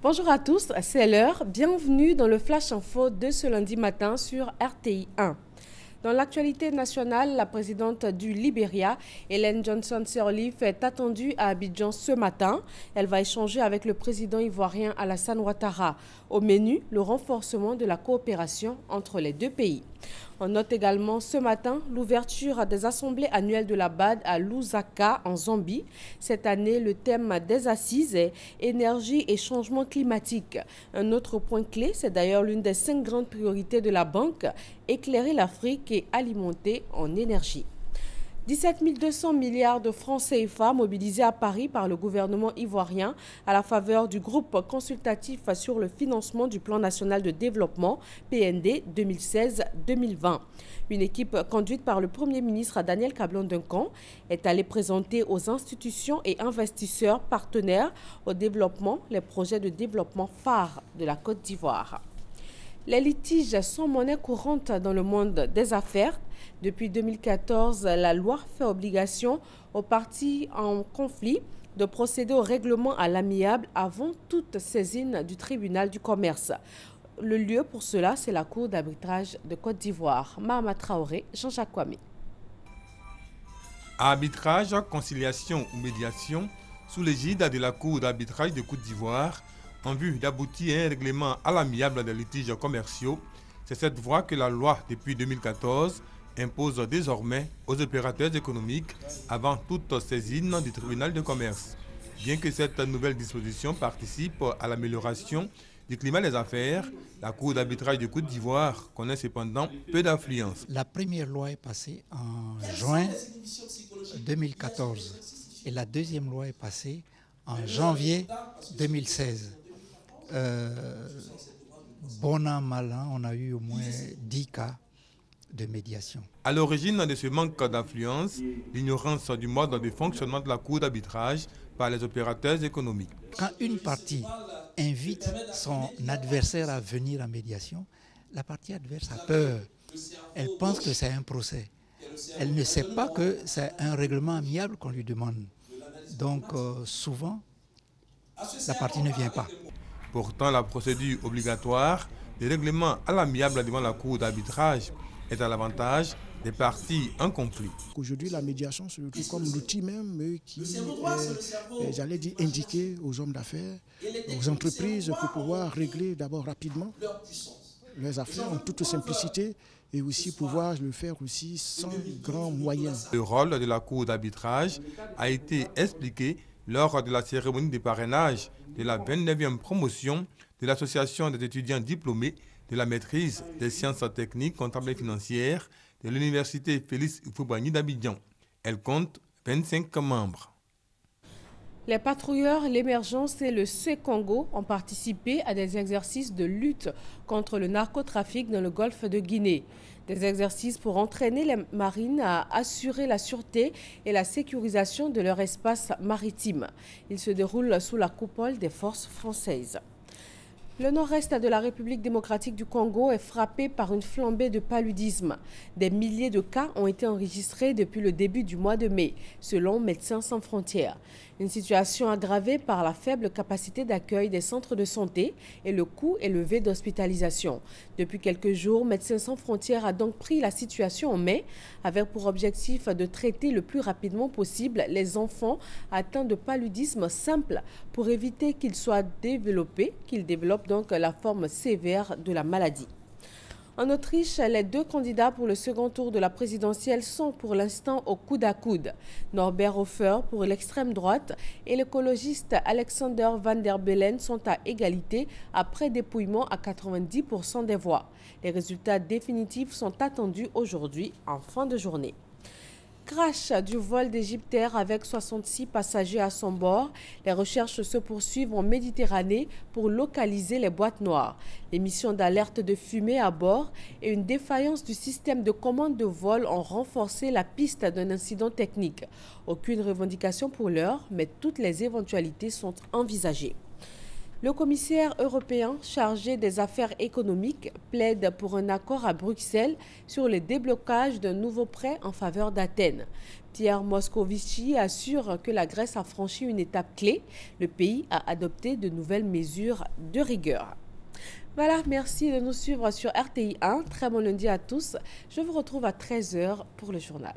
Bonjour à tous, c'est l'heure. Bienvenue dans le Flash Info de ce lundi matin sur RTI 1. Dans l'actualité nationale, la présidente du Libéria, Ellen Johnson Sirleaf, est attendue à Abidjan ce matin. Elle va échanger avec le président ivoirien Alassane Ouattara. Au menu, le renforcement de la coopération entre les deux pays. On note également ce matin l'ouverture des assemblées annuelles de la BAD à Lusaka en Zambie. Cette année, le thème des assises est énergie et changement climatique. Un autre point clé, c'est d'ailleurs l'une des 5 grandes priorités de la banque, éclairer l'Afrique et alimenter en énergie. 17 200 milliards de francs CFA mobilisés à Paris par le gouvernement ivoirien à la faveur du groupe consultatif sur le financement du plan national de développement PND 2016-2020. Une équipe conduite par le Premier ministre Daniel Kablan-Duncan est allée présenter aux institutions et investisseurs partenaires au développement les projets de développement phares de la Côte d'Ivoire. Les litiges sont monnaie courante dans le monde des affaires. Depuis 2014, la loi fait obligation aux parties en conflit de procéder au règlement à l'amiable avant toute saisine du tribunal du commerce. Le lieu pour cela, c'est la Cour d'arbitrage de Côte d'Ivoire. Mahama Traoré, Jean-Jacques Kwame. Arbitrage, conciliation ou médiation, sous l'égide de la Cour d'arbitrage de Côte d'Ivoire, en vue d'aboutir à un règlement à l'amiable des litiges commerciaux. C'est cette voie que la loi, depuis 2014, impose désormais aux opérateurs économiques avant toute saisine du tribunal de commerce. Bien que cette nouvelle disposition participe à l'amélioration du climat des affaires, la Cour d'arbitrage de Côte d'Ivoire connaît cependant peu d'affluence. La première loi est passée en juin 2014 et la deuxième loi est passée en janvier 2016. Bon an, mal an, on a eu au moins 10 cas de médiation. À l'origine de ce manque d'affluence, l'ignorance du mode de fonctionnement de la Cour d'arbitrage par les opérateurs économiques. Quand une partie invite son adversaire à venir en médiation, la partie adverse a peur. Elle pense que c'est un procès. Elle ne sait pas que c'est un règlement amiable qu'on lui demande. Donc souvent, la partie ne vient pas. Pourtant, la procédure obligatoire des règlements à l'amiable devant la Cour d'arbitrage est à l'avantage des parties en conflit. Aujourd'hui, la médiation se retrouve comme l'outil même qui est, j'allais dire, indiqué aux hommes d'affaires, aux entreprises pour pouvoir régler d'abord rapidement leurs affaires en toute simplicité et aussi pouvoir le faire aussi sans grands moyens. Le rôle de la Cour d'arbitrage a été expliqué lors de la cérémonie de parrainage de la 29e promotion de l'Association des étudiants diplômés de la maîtrise des sciences techniques, comptables et financières de l'Université Félix Houphouët-Boigny d'Abidjan. Elle compte 25 membres. Les patrouilleurs, l'Émergence et le C-Congo ont participé à des exercices de lutte contre le narcotrafic dans le golfe de Guinée. Des exercices pour entraîner les marines à assurer la sûreté et la sécurisation de leur espace maritime. Ils se déroulent sous la coupole des forces françaises. Le nord-est de la République démocratique du Congo est frappé par une flambée de paludisme. Des milliers de cas ont été enregistrés depuis le début du mois de mai, selon Médecins sans frontières. Une situation aggravée par la faible capacité d'accueil des centres de santé et le coût élevé d'hospitalisation. Depuis quelques jours, Médecins sans frontières a donc pris la situation en main, avec pour objectif de traiter le plus rapidement possible les enfants atteints de paludisme simple pour éviter qu'ils soient développés, qu'ils développent donc la forme sévère de la maladie. En Autriche, les 2 candidats pour le second tour de la présidentielle sont pour l'instant au coude à coude. Norbert Hofer pour l'extrême droite et l'écologiste Alexander Van der Bellen sont à égalité après dépouillement à 90% des voix. Les résultats définitifs sont attendus aujourd'hui en fin de journée. Crash du vol d'Égyptair avec 66 passagers à son bord. Les recherches se poursuivent en Méditerranée pour localiser les boîtes noires. Les missions d'alerte de fumée à bord et une défaillance du système de commande de vol ont renforcé la piste d'un incident technique. Aucune revendication pour l'heure, mais toutes les éventualités sont envisagées. Le commissaire européen chargé des affaires économiques plaide pour un accord à Bruxelles sur le déblocage d'un nouveau prêt en faveur d'Athènes. Pierre Moscovici assure que la Grèce a franchi une étape clé. Le pays a adopté de nouvelles mesures de rigueur. Voilà, merci de nous suivre sur RTI 1. Très bon lundi à tous. Je vous retrouve à 13h pour le journal.